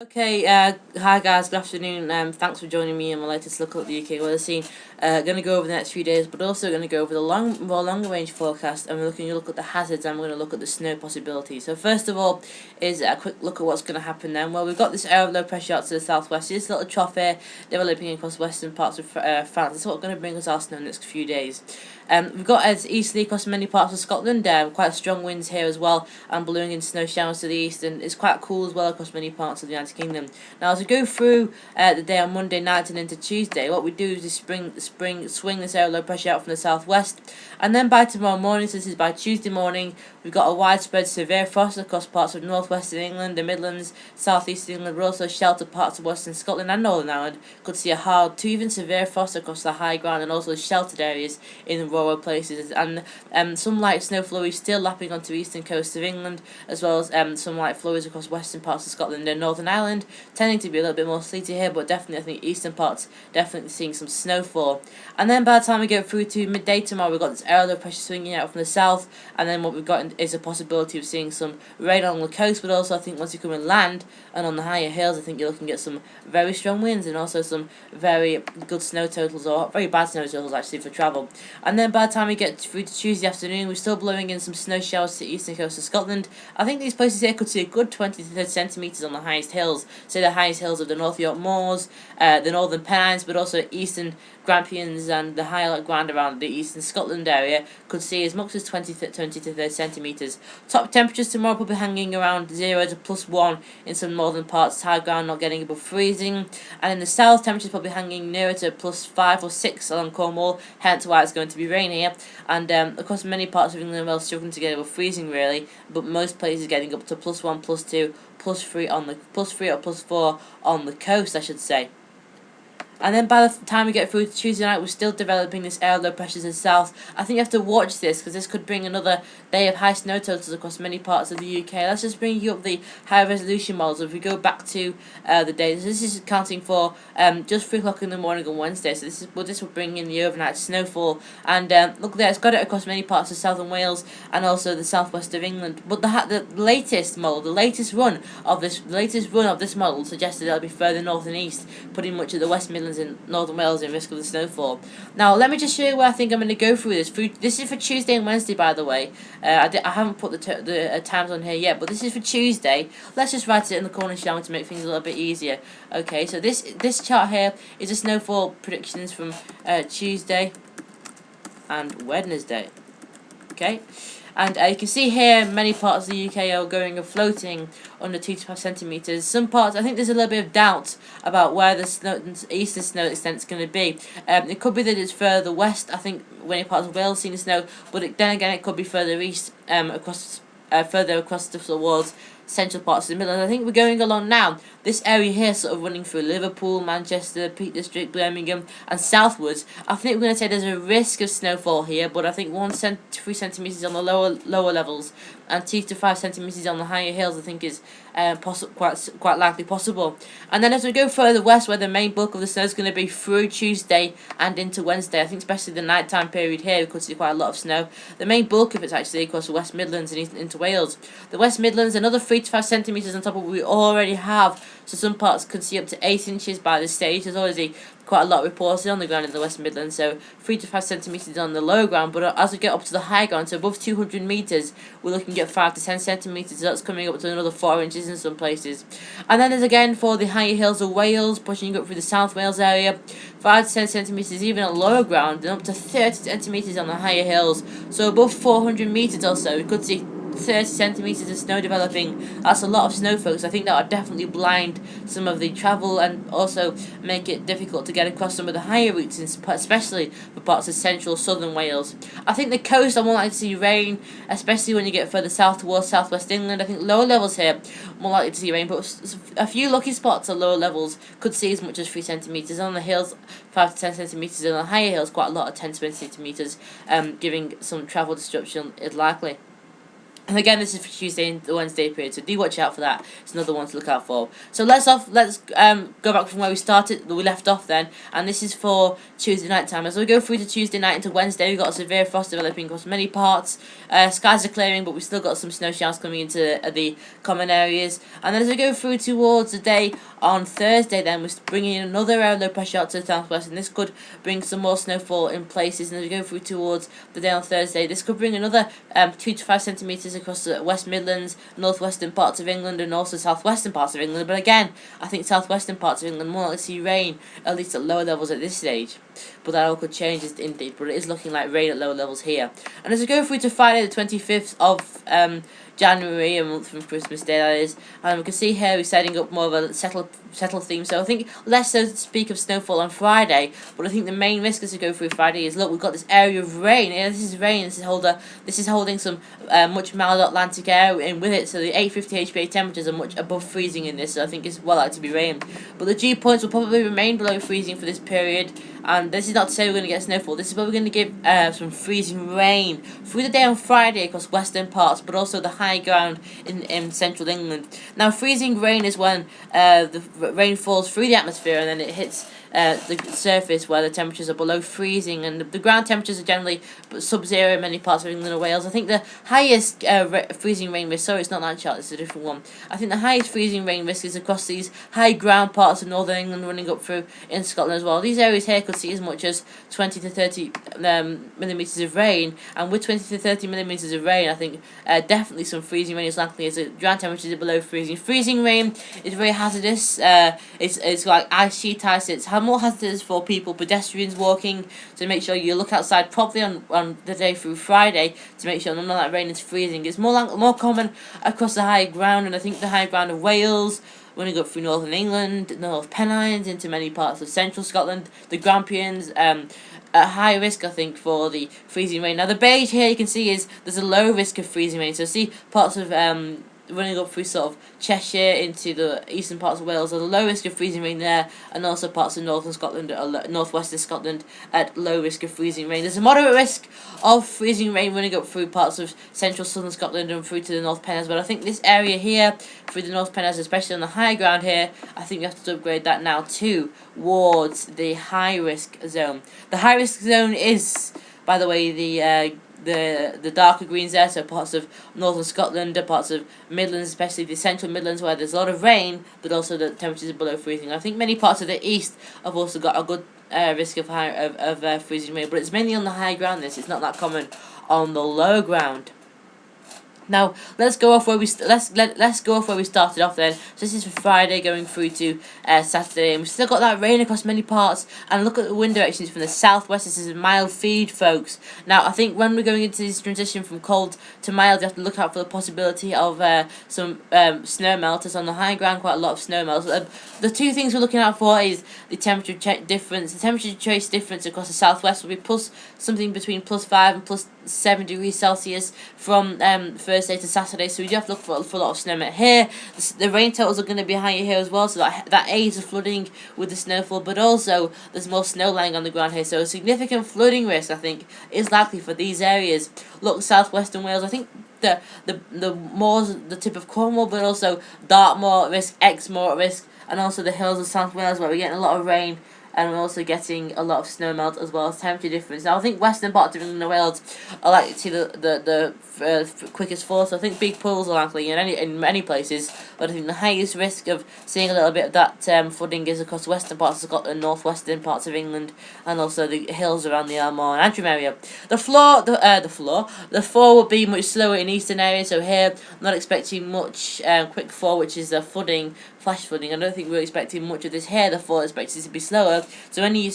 Okay, hi guys, good afternoon. Thanks for joining me in my latest look at the UK weather scene. Going to go over the next few days, but also going to go over the more longer range forecast, and we're looking to look at the hazards, and we're going to look at the snow possibilities. So first of all, is a quick look at what's going to happen then. Well, we've got this area of low pressure out to the southwest. This little trough here developing across western parts of France. It's what's going to bring us our snow in the next few days. We've got as easterly across many parts of Scotland, quite strong winds here as well, and blowing in snow showers to the east, and it's quite cool as well across many parts of the United Kingdom. Now, as we go through the day on Monday night and into Tuesday, what we do is swing this area of low pressure out from the southwest, and then by tomorrow morning, so this is by Tuesday morning, we've got a widespread severe frost across parts of northwestern England, the Midlands, southeast England. We're also sheltered parts of western Scotland and Northern Ireland. Could see a hard to even severe frost across the high ground and also sheltered areas in the rural places, and some light snow flurries still lapping onto the eastern coast of England, as well as some light flurries across western parts of Scotland and Northern Ireland, tending to be a little bit more sleety here, but definitely I think eastern parts definitely seeing some snowfall. And then by the time we get through to midday tomorrow, we've got this area of pressure swinging out from the south, and then what we've got is a possibility of seeing some rain along the coast, but also I think once you come inland and on the higher hills, I think you're looking at some very strong winds and also some very good snow totals, or very bad snow totals actually, for travel. And then by the time we get through to Tuesday afternoon, we're still blowing in some snow showers to the eastern coast of Scotland. I think these places here could see a good 20 to 30 centimetres on the highest hills, say the highest hills of the North York Moors, the Northern Pennines, but also eastern Grampians and the higher ground around the eastern Scotland area could see as much as 20 to 30 centimetres. Top temperatures tomorrow will be hanging around 0 to +1 in some northern parts, high ground not getting above freezing, and in the south temperatures probably hanging nearer to +5 or 6 along Cornwall, hence why it's going to be rain here, and across many parts of England well struggling to get above freezing really, but most places getting up to +1, +2, +3 on the +3 or +4 on the coast, I should say. And then by the time we get through to Tuesday night, we're still developing this air low pressure to the south. I think you have to watch this because this could bring another day of high snow totals across many parts of the UK. Let's just bring you up the high resolution models. If we go back to the days, this is accounting for just 3 o'clock in the morning on Wednesday. So this will bring in the overnight snowfall. And look there, it's got it across many parts of southern Wales and also the southwest of England. But the latest model, the latest run of this model suggested it'll be further north and east, putting much of the West Midlands in Northern Wales in risk of the snowfall. Now, let me just show you where I think I'm going to go through this. This is for Tuesday and Wednesday, by the way. I haven't put the times on here yet, but this is for Tuesday. Let's just write it in the corner, shall we, to make things a little bit easier. Okay, so this chart here is the snowfall predictions from Tuesday and Wednesday. Okay. And you can see here many parts of the UK are going or floating under 2 to 5 centimetres. Some parts, I think there's a little bit of doubt about where the eastern snow extent is going to be. It could be that it's further west, I think, many parts of Wales seeing the snow, but then again it could be further east, further across the towards central parts of the Midlands. I think we're going along now. This area here sort of running through Liverpool, Manchester, Peak District, Birmingham and southwards. I think we're going to say there's a risk of snowfall here, but I think 3 centimetres on the lower levels and 2 to 5 centimetres on the higher hills I think is quite likely possible. And then as we go further west, where the main bulk of the snow is going to be through Tuesday and into Wednesday, I think especially the nighttime period here we could see quite a lot of snow. The main bulk of it's actually across the West Midlands and into Wales. The West Midlands, another 3 to 5 centimetres on top of what we already have. So some parts could see up to 8 inches by this stage. There's already quite a lot reported on the ground in the West Midlands, so 3 to 5 centimetres on the low ground, but as we get up to the high ground, so above 200 metres, we're looking at 5 to 10 centimetres, so that's coming up to another 4 inches in some places. And then there's again for the higher hills of Wales, pushing up through the South Wales area, 5 to 10 centimetres even on lower ground, and up to 30 centimetres on the higher hills, so above 400 metres or so, we could see 30 centimetres of snow developing. That's a lot of snow, folks. I think that would definitely blind some of the travel and also make it difficult to get across some of the higher routes, especially for parts of central southern Wales. I think the coast, I more likely to see rain, especially when you get further south towards southwest England. I think lower levels here, more likely to see rain, but a few lucky spots at lower levels could see as much as 3 centimetres. On the hills, 5 to 10 centimetres, and on the higher hills, quite a lot of 10 to 20 centimetres, giving some travel disruption is likely. And again, this is for Tuesday and the Wednesday period, so do watch out for that. It's another one to look out for. So let's go back from where we started, we left off then, and this is for Tuesday night time. As we go through to Tuesday night into Wednesday, we've got severe frost developing across many parts. Skies are clearing, but we've still got some snow showers coming into the common areas. And then as we go through towards the day on Thursday, then we're bringing in another low pressure out to the southwest, and this could bring some more snowfall in places. And as we go through towards the day on Thursday, this could bring another 2 to 5 centimetres across the West Midlands, northwestern parts of England, and also southwestern parts of England. But again, I think southwestern parts of England more likely to see rain, at least at lower levels at this stage. But that all could change indeed. But it is looking like rain at lower levels here. And as we go through to Friday, the 25th of January, a month from Christmas Day, that is, and we can see here we're setting up more of a settle theme. So I think less so to speak of snowfall on Friday, but I think the main risk as we go through Friday is, look, we've got this area of rain. Yeah, this is rain. This is holding some much milder Atlantic air in with it. So the 850 HPA temperatures are much above freezing in this. So I think it's well likely to be rain. But the dew points will probably remain below freezing for this period. And this is not to say we're going to get snowfall. This is where we're going to get some freezing rain through the day on Friday across western parts, but also the high ground in central England. Now, freezing rain is when the rain falls through the atmosphere and then it hits the surface where the temperatures are below freezing, and the ground temperatures are generally sub-zero in many parts of England and Wales. I think the highest freezing rain risk, sorry, it's not that chart, it's a different one. I think the highest freezing rain risk is across these high ground parts of northern England running up through in Scotland as well. These areas here could see as much as 20 to 30 millimetres of rain, and with 20 to 30 millimetres of rain, I think definitely some freezing rain is likely as the ground temperatures are below freezing. Freezing rain is very hazardous. It's like ice sheet ice. It's more hazardous for people, pedestrians walking, so make sure you look outside properly on the day through Friday to make sure none of that rain is freezing. It's more common across the high ground, and I think the high ground of Wales, running up through northern England, North Pennines, into many parts of central Scotland, the Grampians, at high risk, I think, for the freezing rain. Now, the beige here you can see is there's a low risk of freezing rain. So see parts of running up through sort of Cheshire into the eastern parts of Wales, there's a low risk of freezing rain there, and also parts of northern Scotland, northwestern Scotland, at low risk of freezing rain. There's a moderate risk of freezing rain running up through parts of central southern Scotland and through to the North Pennines, but I think this area here, through the North Pennines, especially on the high ground here, I think we have to upgrade that now towards the high risk zone. The high risk zone is, by the way, the darker greens there, so parts of northern Scotland, parts of Midlands, especially the central Midlands where there's a lot of rain, but also the temperatures are below freezing. I think many parts of the east have also got a good risk of freezing rain, but it's mainly on the high ground. It's not that common on the low ground. Now let's go off where we let's go off where we started off then. So this is for Friday going through to Saturday, and we've still got that rain across many parts. And look at the wind directions from the southwest. This is a mild feed, folks. Now I think when we're going into this transition from cold to mild, you have to look out for the possibility of some snow melters on the high ground. Quite a lot of snow melters. The two things we're looking out for is the temperature difference. The temperature trace difference across the southwest will be something between +5 and +7 degrees Celsius from Thursday to Saturday, so we do have to look for a lot of snow melt here. The rain totals are going to be higher here as well, so that aids the flooding with the snowfall, but also there's more snow lying on the ground here, so a significant flooding risk, I think, is likely for these areas. Look, southwestern Wales, I think the tip of Cornwall, but also Dartmoor at risk, Exmoor at risk, and also the hills of South Wales where we're getting a lot of rain, and we're also getting a lot of snow melt as well as temperature difference. Now I think western parts of England and Wales are likely to see the quickest fall, so I think big pools are likely in many places, but I think the highest risk of seeing a little bit of that flooding is across western parts of Scotland, northwestern parts of England, and also the hills around the Armagh and Antrim area. The fall will be much slower in eastern areas, so here I'm not expecting much quick fall, which is flooding, flash flooding. I don't think we're expecting much of this here. The fall is expected to be slower, so any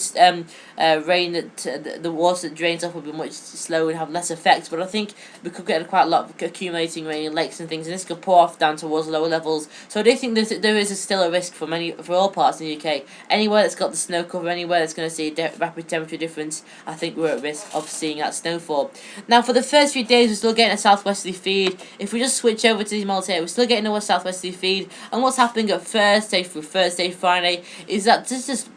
rain that the water that drains off will be much slower and have less effect, but I think we could get quite a lot of accumulating rain in lakes and things, and this could pour off down towards lower levels. So I do think there is still a risk for all parts in the UK. Anywhere that's got the snow cover, anywhere that's going to see a rapid temperature difference, I think we're at risk of seeing that snowfall. Now for the first few days we're still getting a southwesterly feed. If we just switch over to these models here, we're still getting a southwesterly feed, and what's happening at Thursday through Friday is that this just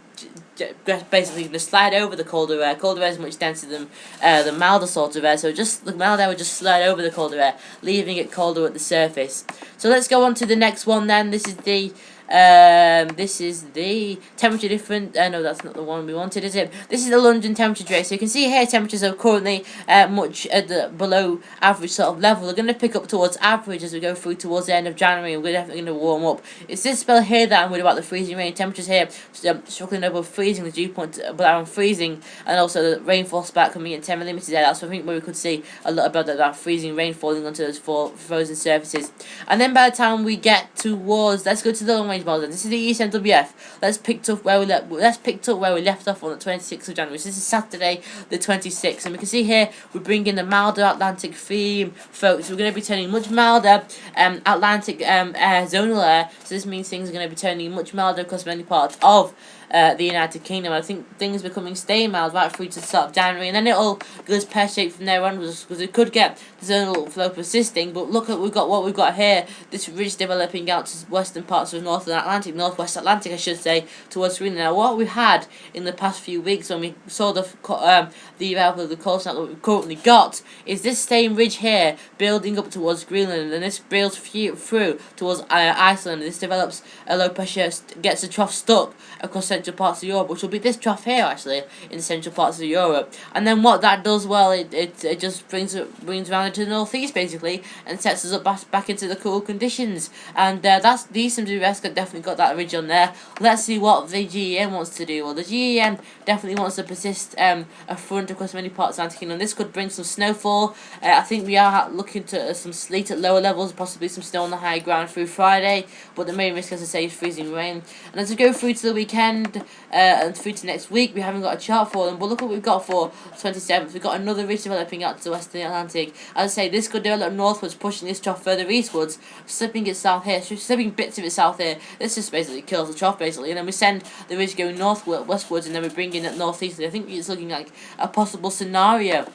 basically going to slide over the colder air. Colder air is much denser than the milder sort of air, so just the mild air would just slide over the colder air, leaving it colder at the surface. So let's go on to the next one then. This is the temperature difference. No, that's not the one we wanted, is it? This is the London temperature trace. So you can see here temperatures are currently much at the below average sort of level. They're going to pick up towards average as we go through towards the end of January, and we're definitely going to warm up. It's this spell here that I'm worried about the freezing rain. Temperatures here struggling over freezing, the dew point around freezing, and also the rainfall spat coming in 10 millimeters there. That's, I think, where we could see a lot about that freezing rain falling onto those frozen surfaces. And then by the time we get towards, let's go to the long range model. This is the ECMWF. Let's pick up where we left off on the 26th of January. So this is Saturday the 26th, and we can see here we bring in the milder Atlantic theme, folks. We're going to be turning much milder Atlantic zonal air. So this means things are going to be turning much milder across many parts of the United Kingdom. I think things becoming stay mild right through to the start of January, and then it'll go pear-shaped from there onwards, because it could get the zonal flow persisting. But look at what we've got here. This ridge developing out to western parts of northwest Atlantic, I should say, towards Greenland. Now, what we've had in the past few weeks when we saw the arrival of the cold snap that we've currently got is this same ridge here building up towards Greenland, and this builds through towards Iceland. This develops a low pressure, gets a trough stuck across central parts of Europe, which will be this trough here actually in the central parts of Europe. And then what that does, well, it just brings around into the northeast basically, and sets us up back into the cool conditions. And that's the ECMWF definitely got that ridge on there. Let's see what the GEM wants to do. Well, the GEM definitely wants to persist a front across many parts of the Atlantic Kingdom. This could bring some snowfall. I think we are looking to some sleet at lower levels, possibly some snow on the high ground through Friday, but the main risk, as I say, is freezing rain. And as we go through to the weekend and through to next week, we haven't got a chart for them, but look what we've got for 27th. We've got another ridge developing out to the western Atlantic. As I say, this could develop northwards, pushing this trough further eastwards, slipping it south here, slipping bits of it south here. This just basically kills the trough basically, and then we send the ridge going westwards, and then we bring in it northeast. I think it's looking like a possible scenario.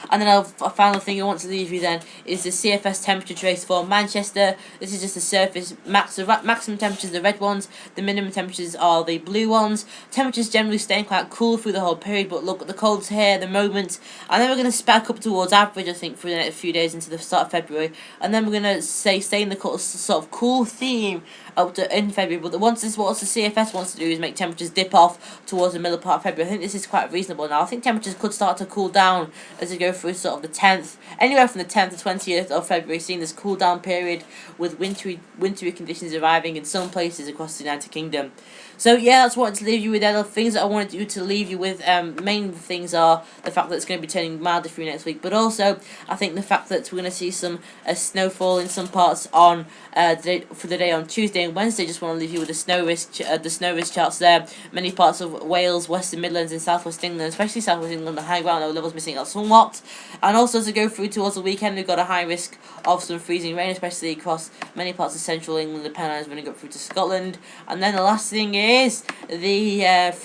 And then a final thing I want to leave you then is the CFS temperature trace for Manchester. This is just the surface maximum temperatures, the red ones. The minimum temperatures are the blue ones. Temperatures generally staying quite cool through the whole period, but look at the colds here at the moment. And then we're going to spec up towards average, I think, for the next few days into the start of February. And then we're going to stay in the sort of cool theme up to in February. But what the CFS wants to do is make temperatures dip off towards the middle part of February. I think this is quite reasonable now. I think temperatures could start to cool down as we go through sort of the 10th, anywhere from the 10th to 20th of February, seeing this cool down period with wintry conditions arriving in some places across the United Kingdom. So yeah, that's what I wanted to leave you with. The things that I wanted you to leave you with, main things are the fact that it's going to be turning milder through next week, but also I think the fact that we're going to see some snowfall in some parts on for the day on Tuesday and Wednesday. Just want to leave you with the snow risk charts there. Many parts of Wales, Western Midlands, and Southwest England, especially Southwest England, the high ground levels missing out somewhat. And also as we go through towards the weekend, we've got a high risk of some freezing rain, especially across many parts of central England, the Pennines running up through to Scotland. And then the last thing is the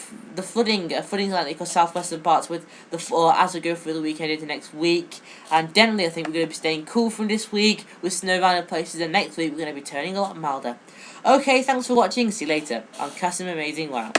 flooding. Flooding likely across southwestern parts with as we go through the weekend into next week. And generally, I think we're going to be staying cool from this week with snow around in places, and next week we're going to be turning a lot milder. Okay, thanks for watching. See you later on Custom Amazing Wow.